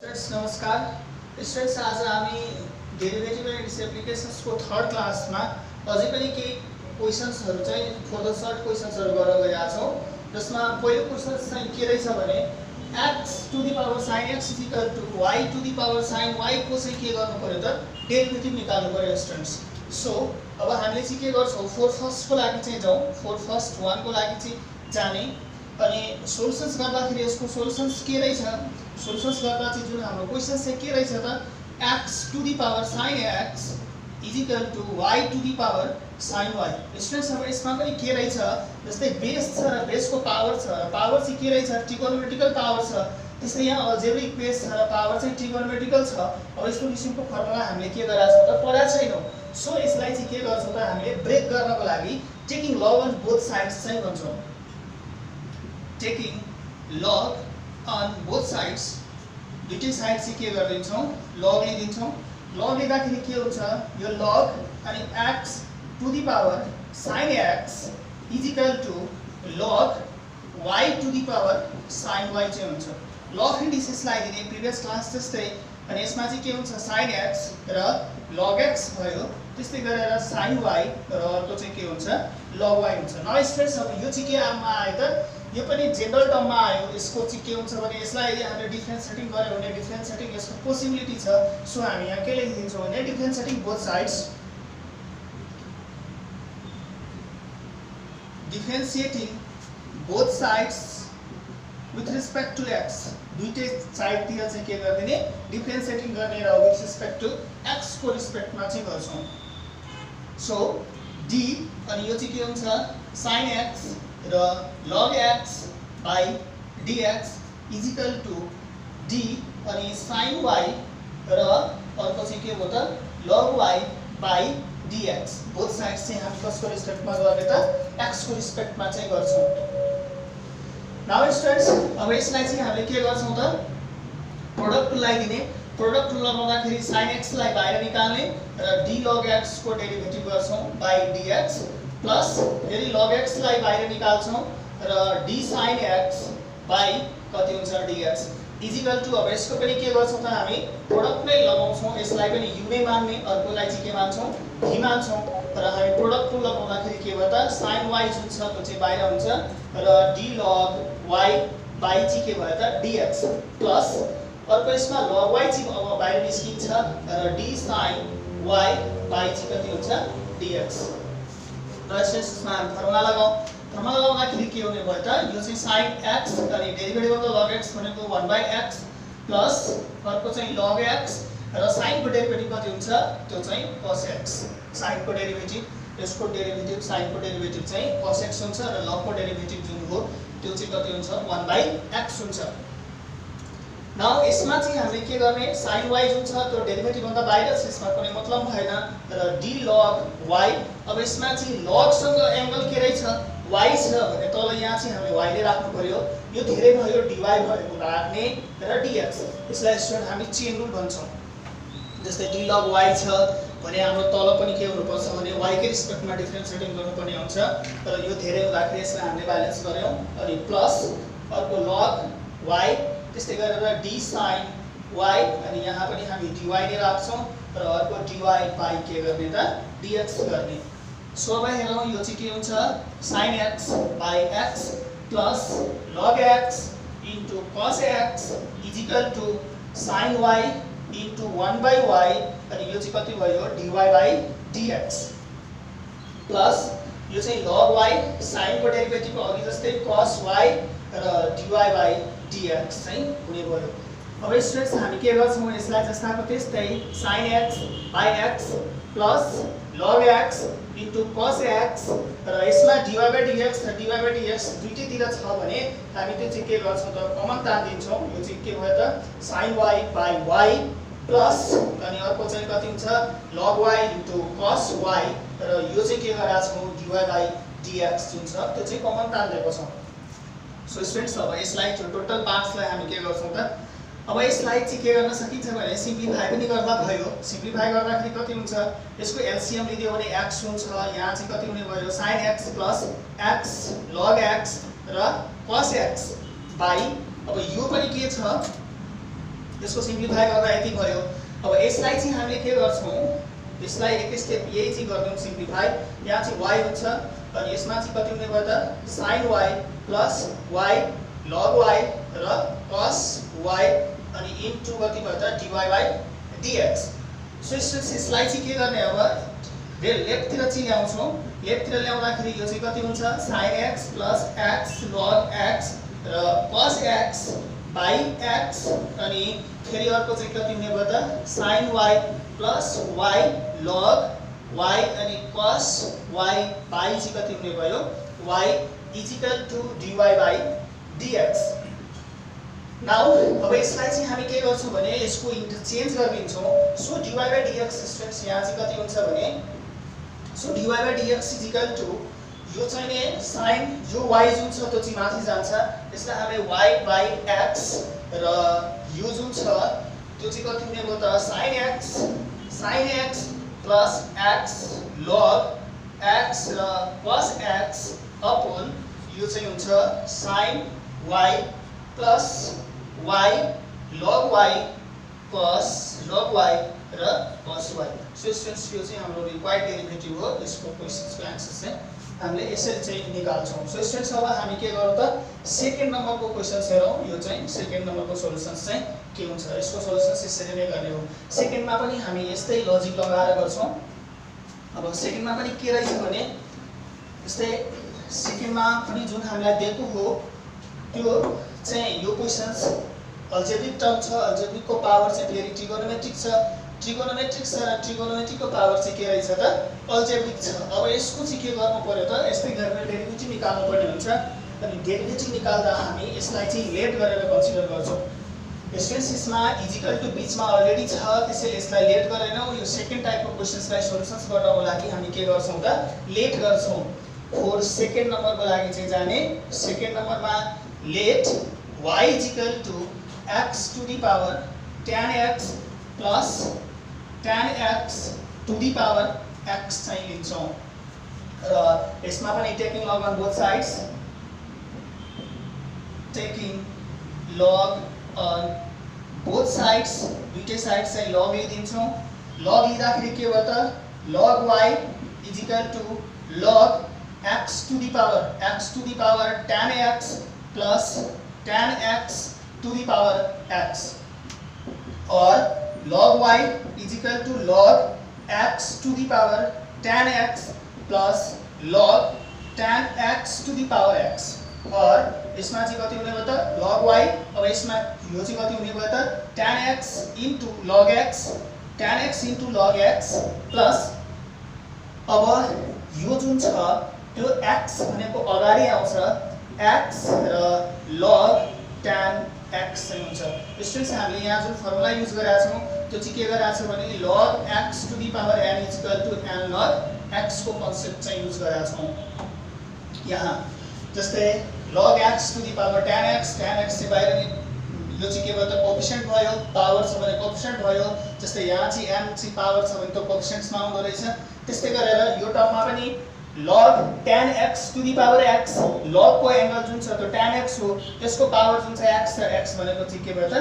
Students नमस्कार। Students आज हामी डेरिभेटिभ एन्ड इट्स एप्लिकेशंस को थर्ड क्लास में अझै पनि केही क्वेशन्सहरु चाहिँ फर्दर सर्ट क्वेशन्सहरु गर्न गइरहेका छौं। जसमा पहिलो क्वेशन चाहिँ के रहेछ भने x to the power sin x is equal to y to the power sin y को चाहिँ के गर्नु पर्यो त डेरिभेटिभ निकाल्नु पर्यो स्टुडेंट्स। सो अब हामीले चाहिँ के गर्छौं फोर फर्स्ट को लागि चाहिँ जाउँ फोर फर्स्ट 1 को लागि चाहिँ जाने अनि सोलुसन्स गर्दाखेरि यसको सोलुसन्स के रहेछ सोलुसन्स गर्दा चाहिँ जुन हाम्रो क्वेशन चाहिँ के रहेछ त x to the power sin x is equal to y to the power sin y। Students अब यसमा पनि के रहेछ जस्तै बेस छ र बेसको पावर छ र पावर चाहिँ के रहेछ ट्रिगोनोमेट्रिकल पावर छ। त्यस्तै यहाँ अल्जेब्रिक बेस छ र पावर चाहिँ ट्रिगोनोमेट्रिकल छ। अब यसको निसिमको फर्मुला हामीले के गरेका छौं त पढाएको छैनौं। सो यसलाई चाहिँ के गर्छौं त हामीले ब्रेक गर्नको लागि taking log on both sides चाहिँ भन्छौं। Taking log on both sides दुईटै साइड चाहिँ के गरिदिन्छौं लग लिदिन्छौं। लग लिँदाखेरि के हुन्छ यो लग अनि x to the power sin x is equal to log y to the power sin y चाहिँ हुन्छ। लग इन्डिसेसलाई दिने प्रिभियस क्लास जस्तै अनि यसमा चाहिँ के हुन्छ sin x र log x भयो। त्यस्तै गरेर sin y र अर्को चाहिँ के हुन्छ log y हुन्छ। न स्टुडेन्ट्स अब यो चाहिँ के आमा आयो त यो पनि जनरल टर्ममा आयो। यसको चाहिँ के हुन्छ भने यसलाई यदि हामीले डिफरेन्शिएटिङ गर्यो भने डिफरेन्शिएटिङ यसको पोसिबिलिटी छ। सो हामी यहाँ के लेखिदिन्छौँ भने differentiating both sides with respect to x दुईटै साइडतिर चाहिँ के गर्दिने डिफरेन्शिएटिङ गर्ने र विथ रिस्पेक्ट टु x को रिस्पेक्टमा चाहिँ गर्छौं। सो d अनि यो चाहिँ के हुन्छ sin x र log x by dx is equal to d अनि sin y र अर्को चाहिँ के हो त log y by dx। Both sides चाहिँ हामी कसको रिस्पेक्टमा गर्ने त x को रिस्पेक्टमा चाहिँ गर्छौं। नाउ स्टुडेन्ट्स अब यसलाई चाहिँ हामीले के गर्छौं त प्रोडक्ट टुललाई दिने। प्रोडक्ट टुल लगाउँदाखेरि sin x लाई बाहिर निकाल्ने र d log x को डेरिभेटिभ गर्छौं by dx प्लस यदि log x लाई बाहिर निकाल्छौं र d sin x by कति हुन्छ dx इज इक्वल टु अब यसको पनि के गर्छौं त हामी प्रोडक्ट नै लगाउँछौं। यसलाई पनि u नै मान्ने अर्कोलाई चाहिँ के मान्छौं v मान्छौं र हामी प्रोडक्ट टुल लगाउँदाखेरि के भयो त sin y जुन छ त्यो चाहिँ बाहिर हुन्छ र d log y by चाहिँ के भयो त dx प्लस अर्को यसमा log y चाहिँ अब बाहिर निस्किन्छ र d sin y by चाहिँ कति हुन्छ dx। र यसमा हामी फर्मुला लगाऊ। फर्मुला लगाउँदाखेरि के हुने भयो त यो चाहिँ sin x अनि डेरिभेटिभ अफ log x भनेको 1/x प्लस अर्को चाहिँ log x र sin को डेरिभेटिभ कति हुन्छ त्यो चाहिँ cos x। sin को डेरिभेटिभ यसको डेरिभेटिभ sin को डेरिभेटिभ चाहिँ cos x हुन्छ र log को डेरिभेटिभ जुन हो त्यो चाहिँ कति हुन्छ 1/x हुन्छ। नाउ यसमा चाहिँ हामीले के गर्ने sin y जुन छ त्यो डेरिभेटिभ भन्दा बाहिर छ यसमा कुनै मतलब भएन र d log y। अब यसमा चाहिँ log सँग एंगल के रहेछ y छ भने तल यहाँ चाहिँ हामीले y ले राख्नु पर्यो। यो धेरै भयो dy भएको राख्ने र dx। यसलाई स्टुडेन्ट हामी चेन रुल भन्छौं। जस्तै d log y छ भने हाम्रो तल पनि के हुनु पर्छ भने y के रिस्पेक्टमा डिफरेन्शिएटिङ गर्नुपर्ने हुन्छ र यो धेरै हुँदाखेरि यसलाई हामीले ब्यालेन्स गर्यौं अनि प्लस अर्को log y त्यस्तै गरेर d sin y अनि यहाँ पनि हामी dy नै राख्छौं र अर्को dy by के गर्ने त dx गर्ने। सो अब हेरौं यो चाहिँ के हुन्छ sin x by x plus log x into cos x is equal to sin y into 1/y अनि यो चाहिँ कति भयो dy by dx प्लस यो चाहिँ log y sin को डेरिभेटिभ अघि जस्तै cos y र dy by dx चाहिँ हुने भयो। अब स्टुडेन्ट्स हामी के गर्छौं यसलाई जस्ताको त्यस्तै sin x by x plus log x into cos x र यसमा dy by dx र dy by dx दुईटैतिर छ भने हामी त्यो चाहिँ के गर्छौं त कमन तान्दिन्छौं। यो चाहिँ के भयो त sin y by y plus अनि अर्को चाहिँ कति हुन्छ log y into cos y र यो चाहिँ के गरेका छौं dy by dx जुन छ त्यो चाहिँ कमन तान्दिएको छौं। सो स्टुडेन्ट्स अब यसलाई टोटल पार्ट्सलाई हामी के गर्छौं त अब यसलाई चाहिँ के गर्न सकिन्छ भने सिम्प्लिफाई पनि गर्दा भयो। सिम्प्लिफाई गर्दाखेरि कति हुन्छ यसको एलसीएम लिदियो भने x हुन्छ। यहाँ चाहिँ कति हुने भयो sin x plus x log x र cos x by अब यो पनि के छ यसको सिम्प्लिफाई गर्दा यति भयो। अब यसलाई चाहिँ हामीले के गर्छौं, यसलाई एक स्टेप यही चाहिँ गर्छौं सिम्प्लिफाई। यहाँ चाहिँ y हुन्छ अनि यसमा चाहिँ कति हुने भयो त sin y plus y log y र cos y अनि इन्टु कति भयो त dy by dx। सो यसलाई चाहिँ के गर्ने, अब लेफ्टतिर चाहिँ ल्याउँछौं। लेफ्टतिर ल्याउँदाखेरि यो चाहिँ कति हुन्छ sin x plus x log x र cos x by x अनि फेरि अर्को चाहिँ कति हुने भयो त sin y plus y log y अनि cos y by चाहिँ कति हुने भयो y is equal to dy by dx। Now अब यसलाई चाहिँ हामी के गर्छौं भने यसको इन्टरचेन्ज गरिदिन्छौं। So dy by dx students यहाँ चाहिँ कति हुन्छ भने so dy by dx is equal to यो चाहिँ नि sin यो y जुन छ त्यो चाहिँ माथि जान्छ, यसलाई हामीले y by x र यो जुन छ त्यो चाहिँ कति हुने भयो त sin x plus x log x र cos x upon यो चाहिँ हुन्छ sin y plus y log y cos log y र cos y। सो स्टुडेन्ट्स यो चाहिँ हाम्रो रिक्वायर्ड डेरिभेटिभ हो। यसको क्वेशन्सको आन्सर चाहिँ हामीले यसरी चाहिँ निकाल्छौं। सो स्टुडेन्ट्स अब हामी के गरौँ त सेकेन्ड नम्बरको क्वेशन्स हेरौँ। यो चाहिँ सेकेन्ड नम्बरको सोलुसन्स चाहिँ के हुन्छ, यसको सोलुसन्स यसरी नै गर्ने हो। सेकेन्डमा पनि हामी यस्तै लजिक लगाएर गर्छौं। अब सेकेन्डमा पनि के रहेछ भने यस्तै सेकेन्डमा पनि जुन हामीलाई दिएको हो त्यो चाहिँ यो क्वेशन्स अल्जेब्रिक टर्म छ। अल्जेब्रिकको पावर चाहिँ फेरि ट्रिगोनोमेट्रिक छ। ट्रिगोनोमेट्रिक छ र ट्रिगोनोमेट्रिकको पावर चाहिँ के रहेछ त अल्जेब्रिक छ। अब यसको चाहिँ के गर्नु पर्यो त यस्तै गरेर डेरिभेटिभ निकाल्नु पर्ने हुन्छ। अनि डेरिभेटिभ निकाल्दा हामी यसलाई चाहिँ लेट गरेर कन्सिडर गर्छौं। स्टुडेन्ट्स यसमा इजिकल टु बीचमा अलरेडी छ, त्यसैले यसलाई लेट गरेनौं। यो सेकेन्ड टाइपको क्वेशन्सलाई सोलुसन्स गर्नको लागि हामी के गर्छौं त लेट गर्छौं। फोर सेकेन्ड नम्बरको लागि चाहिँ जाने सेकेन्ड नम्बरमा let y is equal to x to the power tan x plus tan x to the power x चाहिँ लिन्छौं र यसमा पनि taking log on both sides, taking log on both sides दुईटै साइड चाहिँ लग लिदिन्छौं। लग लिँदाखेरि के भयो त log y is equal to log x to the power tan x plus tan x to the power x और log y is equal to log x to the power tan x plus log tan x to the power x और इसमा चाहिँ कति हुने भयो त log y। अब यसमा यो चाहिँ कति हुने भयो त tan x into log x log x plus अब यो जुन छ त्यो x भनेको अगाडि आउँछ x र log tan x चाहिँ हुन्छ। स्टुडेन्ट्स हामीले यहाँ जुन फर्मुला युज गरेका छौं त्यो चाहिँ के गरेका छौं भने log x to the power n is equal to n log x को कन्सेप्ट चाहिँ युज गरेका छौं। यहाँ जस्तै log x to the power tan x चाहिँ बाहिर नि यो चाहिँ के भयो त कोएफिसिएन्ट भयो, पावर छ भने कोएफिसिएन्ट भयो। जस्तै यहाँ चाहिँ n चाहिँ पावर छ भने त्यो कोएफिसिएन्ट्समा आउँदो रहेछ। त्यस्तै गरेर यो टर्ममा पनि log tan x to the power x log को एंगल जुन छ त्यो tan x हो, त्यसको पावर जुन छ x छ, x भनेको चाहिँ के भयो त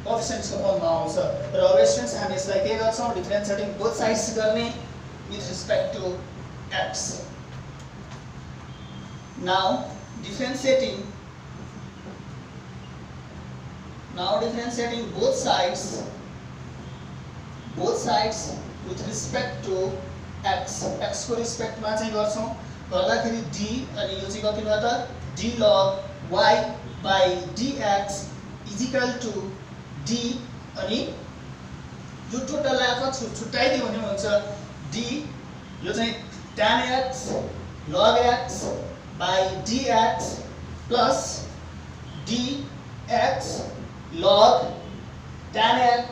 कोएफिसिएन्ट्सको फर्ममा आउँछ। र अब स्टुडेन्ट्स हामी यसलाई के गर्छौं डिफरेन्शिएटिङ बोथ साइड्स गर्ने with respect to x। Now differentiating both sides with respect to x को रिस्पेक्ट मा चाहिँ गर्छौं। गर्दाखेरि d अनि यो चाहिँ कति भयो त d log y by dx is equal to d अनि यो टोटललाई आफै छुट्टाइदियो भने हुन्छ d यो चाहिँ tan x log x by dx plus dx log tan x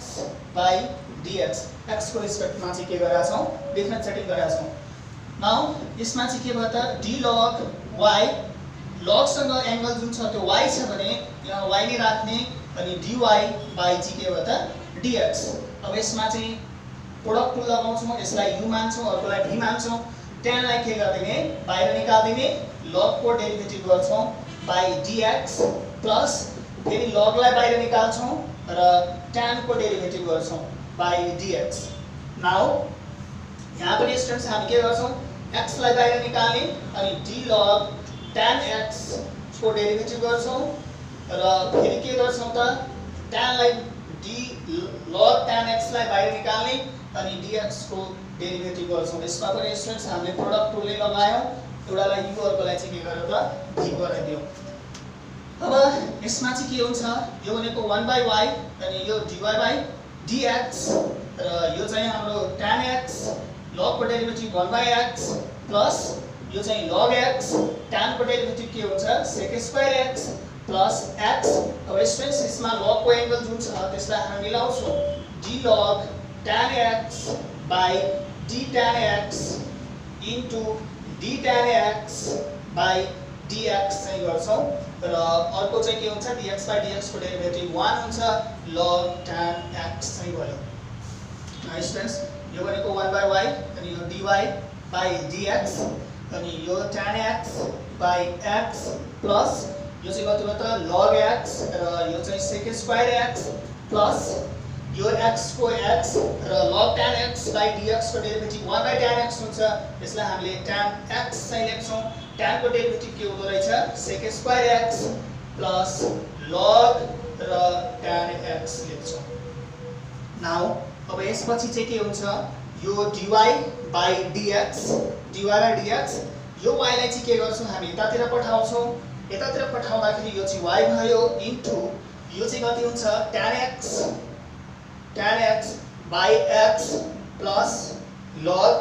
by dx x को रिस्पेक्ट मा चाहिँ के गरेका छौं डिफरेन्शिएटिङ गरेका छौं। नाउ यसमा चाहिँ के भयो त d log y log सँग एंगल जुन छ त्यो y छ भने यहाँ y नै राख्ने अनि dy by चाहिँ के भयो त dx। अब यसमा चाहिँ प्रोडक्ट टुल लगाउँछौं, यसलाई u मान्छौं, अर्कोलाई v मान्छौं। tan लाई के गर्दिने बाहिर निकाल्दिने, log को डेरिभेटिभ गर्छौं by dx प्लस फेरि log लाई बाहिर निकाल्छौं र tan को डेरिभेटिभ गर्छौं by dx. नाउ यहाँ पनि स्टुडेन्ट्स हामी के गर्छौं x लाई बाहिर निकाल्ने अनि d log tan x को डेरिभेटिभ गर्छौं र फेरि के गर्छौं त tan लाई d log tan x लाई बाहिर निकाल्ने अनि dx को डेरिभेटिभ गर्छौं. यसमा पनि स्टुडेन्ट्स हामीले प्रोडक्ट रुलले लगायौं. एउटालाई u अर्कोलाई चाहिँ के गर्यो त v गराइदियौ. अब यसमा चाहिँ के हुन्छ यो भनेको 1/y अनि यो dy by dx र यो चाहिँ हाम्रो tan x log को डेरिभेटिभ 1/x प्लस यो चाहिँ log x tan को डेरिभेटिभ के हुन्छ sec square x plus x. अब स्टुडेन्ट्स यसमा log को एंगल जुन छ त्यसलाई हामी मिलाउँछौं d log tan x by d tan x into d tan x by dx चाहिँ गर्छौं र अर्को चाहिँ के हुन्छ dx by dx को डेरिभेटिभ 1 हुन्छ log tan x चाहिँ भयो. स्टुडेन्ट्स यो भनेको 1/y अनि यो dy by dx अनि यो tan x by x plus यो चाहिँ कति भयो त log x र यो चाहिँ sec square x प्लस यो x को x र log tan x by dx को डेरिभेटिभ 1/tan x हुन्छ. यसलाई हामीले tan x चाहिँ लेख्छौं. tan को डेरिभेटिभ के हुँदो रहेछ sec square x plus log र tan x लेख्छौं. नाउ अब यसपछि चाहिँ के हुन्छ यो dy by dx यो y लाई चाहिँ के गर्छौं हामी यतातिर पठाउँछौं. यतातिर पठाउँदाखेरि यो चाहिँ y भयो इन्टु यो चाहिँ कति हुन्छ tan x by x plus log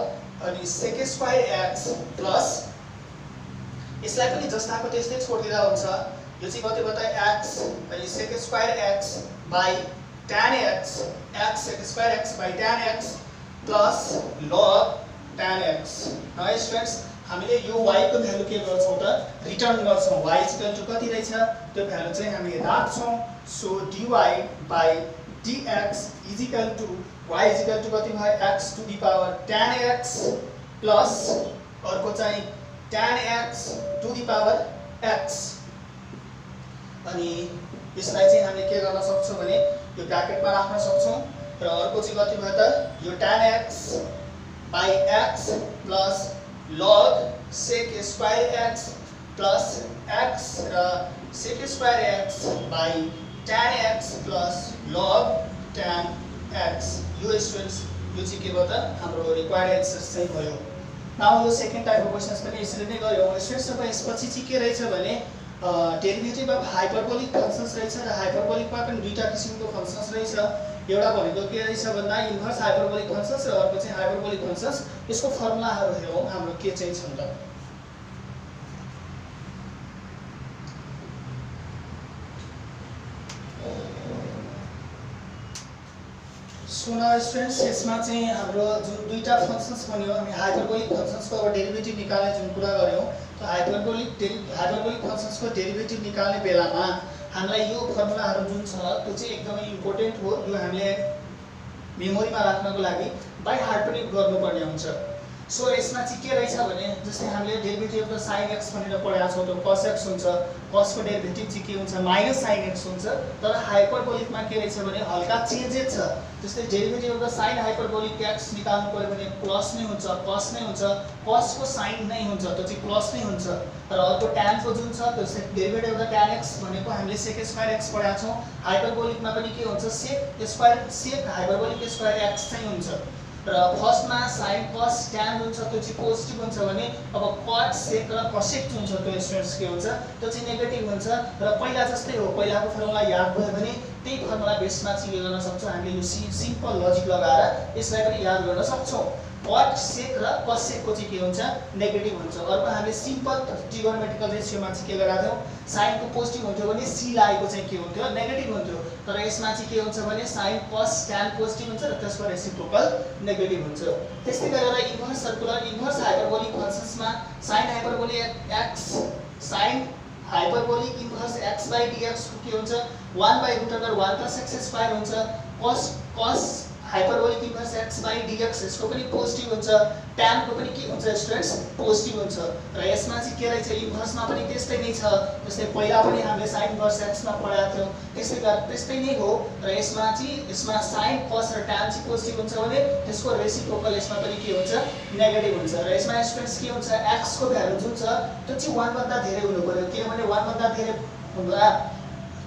अनि sec square x प्लस यसलाई पनि जस्ताको त्यस्तै छोड्दिदा हुन्छ. यो चाहिँ कति भयो त x अनि sec square x by tan x sec square x by tan x plus log tan x. न स्टुडेन्ट्स हामीले यो y को भ्यालु के गर्छौं त रिटर्न गर्छौं. y इक्वल टु कति रहेछ त्यो भ्यालु चाहिँ हामी राख्छौं. So dy by dx is equal to y is equal to कति भयो x to the power tan x plus अर्को चाहिँ tan x to the power x अनि यसलाई चाहिँ हामीले के गर्न सक्छौं भने यो ब्र्याकेटमा राख्न सक्छौं र अर्को चाहिँ कति भयो त यो tan x by x plus log sec square x plus x र sec square x by tan x plus log tan x. यो स्टुडेन्ट्स यो चाहिँ के भयो त हाम्रो रिक्वायर्ड एन्सर्स चाहिँ भयो. नाउ यो सेकेन्ड टाइप अफ क्वेशन्स पनि यसरी नै गर्यौं. स्टुडेन्ट्स अब यसपछि चाहिँ के रहेछ भने डेरिभेटिभ अफ हाइपरबोलिक फंक्शन्स रहेछ र हाइपरबोलिकमा पनि दुईटा किसिमको फंक्शन्स रहेछ. एउटा भनेको के रहेछ भन्दा इन्भर्स हाइपरबोलिक फंक्शन्स र अर्को चाहिँ हाइपरबोलिक फंक्शन्स. यसको फर्मुलाहरु हेरौं हाम्रो के चाहिँ छन् त. सो नाउ स्टुडेन्ट्स यसमा चाहिँ हाम्रो जुन दुईटा फंक्शन्स भन्यो हामी हाइपरबोलिक फंक्शन्सको अब डेरिभेटिभ निकाल्ने जुन कुरा गर्यौं त हाइपरबोलिक फंक्शन्सको डेरिभेटिभ निकाल्ने बेलामा हामीलाई यो फर्मुलाहरु जुन छ त्यो चाहिँ एकदमै इम्पोर्टेन्ट हो. यो हामीले मेमोरीमा राख्नको लागि बाइ हार्ट पनि गर्नुपर्ने हुन्छ. सो यसमा चाहिँ के रहेछ भने जस्तै हामीले derivative of the sin x भनेर पढाएको छौं. त्यो cos x हुन्छ. cos को डेरिभेटिभ चाहिँ के हुन्छ माइनस sin x हुन्छ. तर हाइपरबोलिकमा के रहेछ भने हल्का चेन्जेस छ. जस्तै derivative of the sin hyperbolic x निकाल्नु पर्यो भने प्लस नै हुन्छ cos नै हुन्छ. cos को sin नै हुन्छ त्यो चाहिँ प्लस नै हुन्छ. र अर्को tan को जुन छ त्यो derivative of the tan x भनेको हामीले sec square x पढाएको छौं. हाइपरबोलिकमा पनि के हुन्छ sec हाइपरबोलिक स्क्वायर x चाहिँ हुन्छ. र फर्स्टमा sin cos tan जुन छ त्यो चाहिँ पोजिटिभ हुन्छ भने अब cot sec र cosec जुन छ त्यो स्टुडेन्ट्स के हुन्छ त्यो चाहिँ नेगेटिभ हुन्छ. र पहिला जस्तै हो पहिलाको फर्मुला याद भयो भने त्यही फर्मुला बेसमा चाहिँ के गर्न सक्छौं हामीले यो सिम्पल लजिक लगाएर यसलाई पनि याद गर्न सक्छौं. cot sec र cosec को चाहिँ के हुन्छ नेगेटिभ हुन्छ. अर्को हामीले सिम्पल ट्रिगोनोमेट्रिकल रेशियोमा चाहिँ के गराएको थियौ sin को पोजिटिभ हुन्थ्यो भने c लागेको चाहिँ के हुन्थ्यो नेगेटिभ हुन्थ्यो. तर यसमा चाहिँ के हुन्छ भने sin cos tan पोजिटिभ हुन्छ र त्यसको रेसिप्रोकल नेगेटिभ हुन्छ. त्यस्तै गरेर इन्भर्स सर्कुलर इन्भर्स हाइपरबोलिक फंक्शन्समा sin hyperbolic x sin hyperbolic inverse x by dx को के हुन्छ 1/√1 + x² हुन्छ. cos hyperbolic inverse x by dx यसको पनि पोजिटिभ हुन्छ, tan को पनि के हुन्छ स्टुडेन्ट्स पोजिटिभ हुन्छ र यसमा चाहिँ के रहेछ इन्भर्समा पनि त्यस्तै नै छ। जस्तै पहिला पनि हामीले sin इन्भर्स x मा पढाएको थियौ, त्यस्तै नै हो र यसमा sin cos र tan चाहिँ पोजिटिभ हुन्छ भने त्यसको रेसिप्रोकल यसमा पनि के हुन्छ नेगेटिभ हुन्छ र यसमा स्टुडेन्ट्स के हुन्छ x को भ्यालु जुन छ त्यो चाहिँ 1 भन्दा धेरै हुनु पर्यो, किनभने 1 भन्दा धेरै हुँदा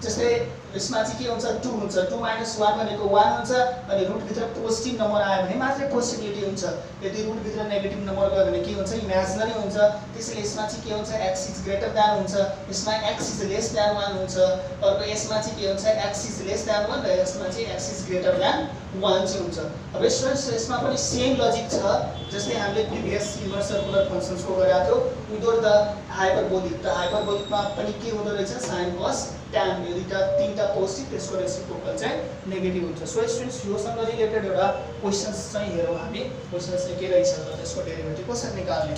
जस्तै यसमा चाहिँ के हुन्छ 2 हुन्छ, 2 - 1 भनेको 1 हुन्छ अनि रुट भित्र पोजिटिभ नम्बर आयो भने मात्रै पोसिबिलिटी हुन्छ, यदि रुट भित्र नेगेटिभ नम्बर गयो भने के हुन्छ इमेजिनरी हुन्छ। त्यसैले यसमा चाहिँ के हुन्छ x इज ग्रेटर देन हुन्छ, यसमा x इज लेस देन 1 हुन्छ, अर्को यसमा चाहिँ के हुन्छ x इज लेस देन 1 र यसमा चाहिँ x इज ग्रेटर देन 1 चाहिँ हुन्छ। अब स्टुडेन्ट्स यसमा पनि सेम लजिक छ जस्तै हामीले प्रिभियस इन्भर्स सर्कुलर फंक्शन्स को गरेका थियौ विदाउट द हाइपरबोलिक। त हाइपरबोलिकमा पनि के हुँदो रहेछ sin cos tan, यो दुईटा तीनटा पोजिटिभ त्यसको रेसिप्रोकल चाहिँ नेगेटिभ हुन्छ। सो स्टुडेन्ट्स योसँग रिलेटेड एउटा क्वेशन्स चाहिँ हेरौँ हामी, क्वेशन्स चाहिँ के रहेछ र त्यसको डेरिभेटिभ कसरी निकाल्ने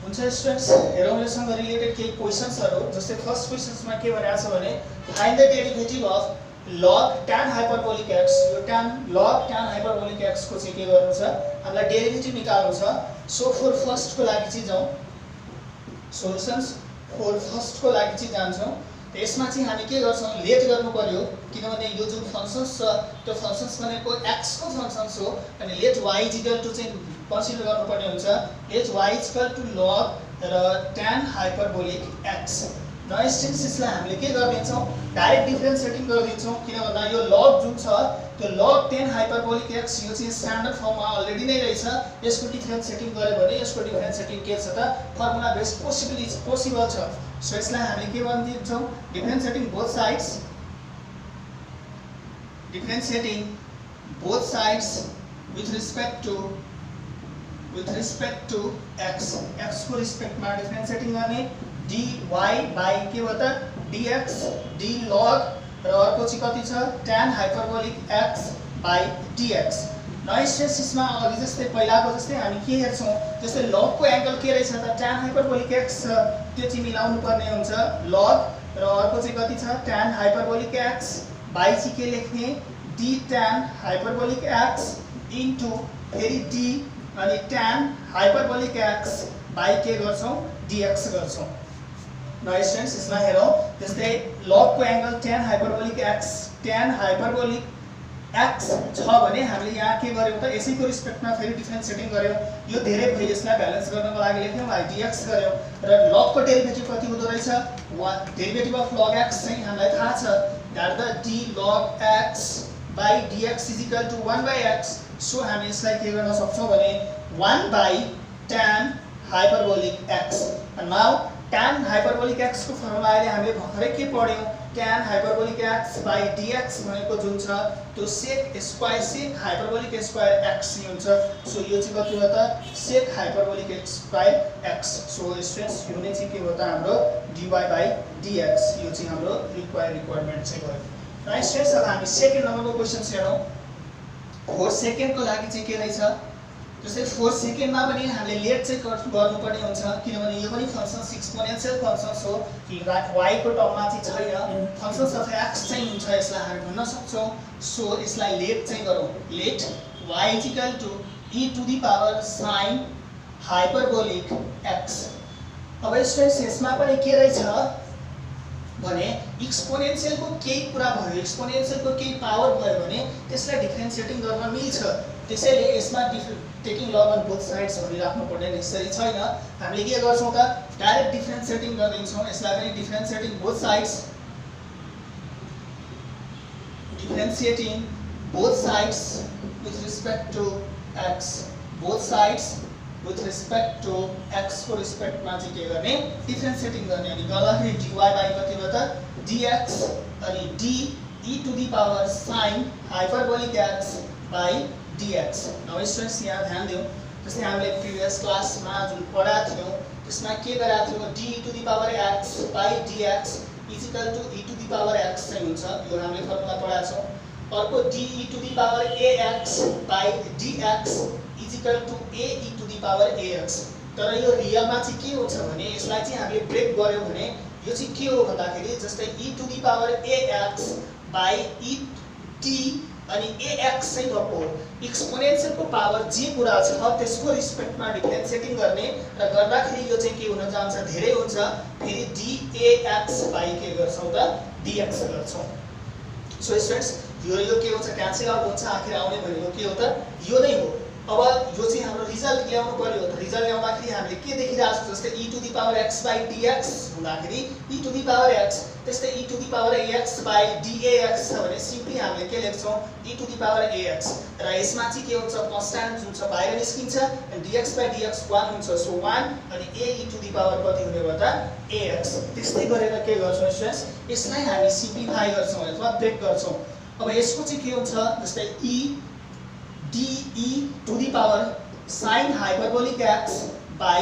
हुन्छ। स्टुडेन्ट्स हेरौँ योसँग रिलेटेड केही क्वेशन्सहरु। जस्तै फर्स्ट क्वेशन्समा के भनेको छ भने find the derivative of log tan hyperbolic x। यो log tan hyperbolic x को चाहिँ के गर्नु छ हामीलाई डेरिभेटिभ निकाल्नु छ। सो फर फर्स्ट को लागि चाहिँ जाउँ, सोलुसन्स फर फर्स्ट को लागि चाहिँ जान्छौँ। यसमा चाहिँ हामी के गर्छौँ लेट गर्नु पर्यो, किनभने यो जुन फंक्शन्स छ त्यो फंक्शन्स भनेको x को फंक्शन्स हो अनि लेट y इक्वल टु चाहिँ कन्सिडर गर्नुपर्ने हुन्छ let y equal to log र tan hyperbolic x। न स्टुडेन्ट्स यसलाई हामीले के गर्दिन्छौँ डाइरेक्ट डिफरेन्सिएटिङ गर्दिन्छौँ, किन भन्दा यो log जुन छ त्यो log tan hyperbolic x यो चाहिँ स्ट्यान्डर्ड फर्ममा अलरेडी नै रहेछ। यसको डिफरेन्सिएटिङ गर्यो भने यसको डिफरेन्सिएटिङ के छ त फर्मुला बेस्ड पोसिबल छ। सो यसलाई हामीले के भनिदिन्छौँ differentiating both sides with respect to x को रिस्पेक्टमा डिफरेन्सिएटिङ गर्ने dy by के हो त dx d log र अर्को चाहिँ कति छ tan hyperbolic x by dx। नयाँ अघि जस्तै पहिलाको जस्तै हामी के हेर्छौँ जस्तै log को एंगल के रहेछ त tan hyperbolic x त्यो चाहिँ मिलाउनु पर्ने हुन्छ log र अर्को चाहिँ कति छ tan hyperbolic x by चाहिँ के लेख्ने d tan hyperbolic x into फेरि d अनि tan hyperbolic x by के गर्छौँ dx गर्छौँ। नयाँ स्टुडेन्ट्स यसमा हेरौँ जस्तै log को एंगल tan hyperbolic x छ भने हामीले यहाँ के गर्यौं त यसैको रिस्पेक्टमा फेरि डिफरेन्सिएटिङ गर्यौं। यो धेरै भयो यसलाई ब्यालेन्स गर्नको लागि लेख्यौं y dx गर्यौं र log को डेरिभेटिभ कति हुँदो रहेछ डेरिभेटिभ अफ log x चाहिँ हामीलाई थाहा छ that the d log x by dx is equal to 1 by x। So हामी यसलाई के गर्न सक्छौं भने 1 by tan hyperbolic x। Now tan hyperbolic x को फर्मुला अहिले हामीले भर्खरै के पढ्यौं tan hyperbolic x by dx भनेको जुन छ त्यो sec hyperbolic square x हुन्छ। सो यो चाहिँ कति हो त sec hyperbolic square x। So students यो नै चाहिँ के हो त हाम्रो dy by dx यो चाहिँ हाम्रो रिक्वायरमेन्ट चाहिँ भयो। र स्टुडेन्ट्स अब हामी सेकेन्ड नम्बरको क्वेशन हेरौँ। 4 सेकेन्ड को लागि चाहिँ के रहेछ जस्तै 4 सेकेन्डमा पनि हामीले लेट चाहिँ गर्नुपर्ने हुन्छ, किनभने यो पनि फंक्शन्स एक्सपोनेन्शियल फंक्शन्स हो y को टर्ममा चाहिँ छैन फंक्शन्स अफ x चाहिँ हुन्छ यसलाई हामी भन्न सक्छौं। सो यसलाई लेट चाहिँ गरौँ let y equal to e to the power sin hyperbolic x। अब स्टुडेन्ट्स यसमा पनि के रहेछ भने एक्सपोनेन्शियल को केही कुरा भयो एक्सपोनेन्शियल को केही पावर भयो भने त्यसलाई डिफरेन्सिएटिङ गर्न मिल्छ। त्यसैले यसमा taking log on both sides भनि राख्नु पर्ने नेसेसरी छैन। हामीले के गर्छौं त डाइरेक्ट डिफरेन्सिएटिङ गर्दिन्छौं। यसलाई पनि differentiating both sides with respect to x both sides with respect to x को रिस्पेक्टमा चाहिँ के गर्ने डिफरेन्सिएटिङ गर्ने अनि गर्दाखेरि dy by कति भयो त dx अनि d e to the power sin hyperbolic x by dx। नौ स्टुडेन्ट्स यहाँ ध्यान दियौ जस्तै हामीले प्रिभियस क्लासमा जुन पढाएको थियौ त्यसमा के गराएको थियो d e to the power x by dx is equal to e to the power x चाहिँ हुन्छ। यो हामीले फर्मुला पढाएको छौं। अर्को d e to the power ax by dx is equal to a e to the power ax। तर यो रियलमा चाहिँ के हुन्छ भने यसलाई चाहिँ हामीले ब्रेक गर्यौं भने यो चाहिँ के हो भन्दाखेरि जस्तै e to the power ax by E T अनि ax चाहिँ भएको एक्सपोनेन्शियलको पावर जे कुरा छ त्यसको रिस्पेक्टमा डिफरेन्सिएटिङ गर्ने र गर्दाखेरि यो चाहिँ के हुन जान्छ धेरै हुन्छ फेरि dAx बाई के गर्छौं त dx गर्छौं सो स्टुडेन्ट्स यो के हुन्छ क्यान्सल आउट हुन्छ आखिर आउने भनेको के हो त यो नै हो अब यो चाहिँ हाम्रो रिजल्ट ल्याउनु पर्यो त रिजल्ट ल्याउँदाखेरि हामीले के देखिरहेको छ जस्तै e to the power x by dx हुँदाखेरि e to the power x त्यस्तै e to the power ax by dax छ भने सिम्पली हामीले के लेख्छौं e to the power ax र यसमा चाहिँ के हुन्छ कन्स्ट्यान्ट जुन छ बाहिर निस्किन्छ अनि dx बाइ dx 1 हुन्छ सो 1 अनि a e to the power कति हुने भयो त ax त्यस्तै गरेर के गर्छौं स्टुडेन्ट्स यसलाई हामी सिम्प्लिफाई गर्छौं अथवा ब्रेक गर्छौं अब यसको चाहिँ के हुन्छ जस्तै e de to the power sin hyperbolic x by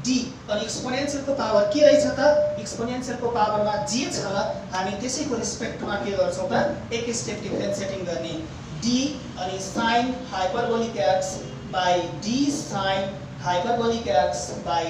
d अनि एक्सपोनेन्शियलको पावर के रहेछ त एक्सपोनेन्शियलको पावरमा जे छ हामी त्यसैको रिस्पेक्टमा के गर्छौं त एक स्टेप डिफरेन्सिएटिङ गर्ने d अनि sin hyperbolic x by d sin hyperbolic x by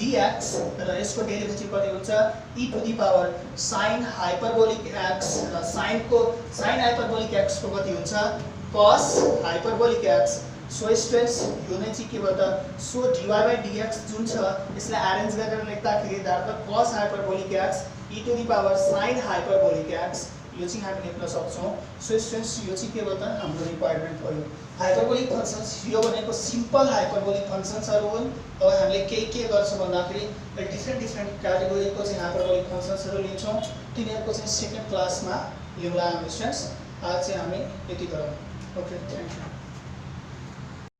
dx र यसको डेरिभेटिभ कति हुन्छ e to the power sin hyperbolic x र sin hyperbolic x को कति हुन्छ cos hyperbolic x so students यो नै चाहिँ के भयो त सो dy by dx जुन छ यसलाई अरेन्ज गरेर लेख्दाखेरि दार्थ cos hyperbolic x e to the power sin hyperbolic x यो चाहिँ हामी लेख्न सक्छौं सो स्टुडेन्ट्स यो चाहिँ के भयो त हाम्रो रिक्वायरमेन्ट भयो हाइपरबोलिक फंक्शन्स यो भनेको सिम्पल हाइपरबोलिक फंक्शन्सहरु हुन् अब हामीले के गर्छौं भन्दाखेरि डिफरेन्ट क्याटेगोरीको चाहिँ हाइपरबोलिक फंक्शन्सहरु लिन्छौं तिनीहरुको चाहिँ सेकेन्ड क्लासमा लिउँला हामी स्टुडेन्ट्स आज चाहिँ हामी यति गरौँ ओके थ्यांक यू